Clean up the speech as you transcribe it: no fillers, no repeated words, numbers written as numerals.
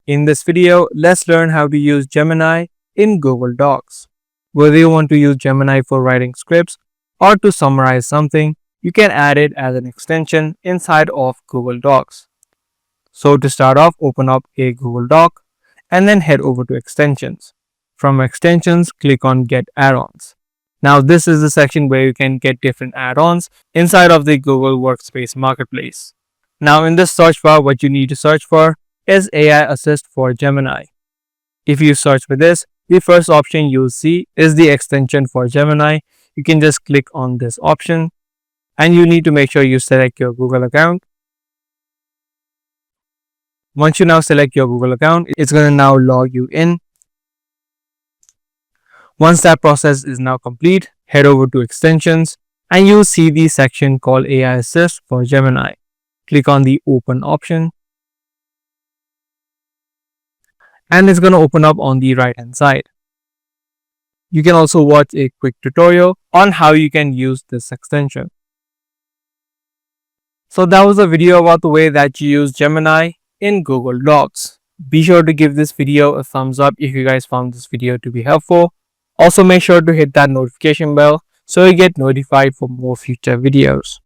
In this video, let's learn how to use Gemini in Google Docs. Whether you want to use Gemini for writing scripts or to summarize something, you can add it as an extension inside of Google Docs. So to start off, open up a Google Doc and then head over to Extensions. From Extensions, click on Get Add-ons. Now this is the section where you can get different add-ons inside of the Google Workspace Marketplace. Now in this search bar, what you need to search for is AI Assist for Gemini. If you search for this, the first option you'll see is the extension for Gemini. You can just click on this option and you need to make sure you select your Google account. Once you now select your Google account, it's going to now log you in. Once that process is now complete, head over to Extensions and you'll see the section called AI Assist for Gemini. Click on the Open option and it's going to open up on the right hand side. You can also watch a quick tutorial on how you can use this extension. So that was a video about the way that you use Gemini in Google Docs. Be sure to give this video a thumbs up if you guys found this video to be helpful. Also make sure to hit that notification bell so you get notified for more future videos.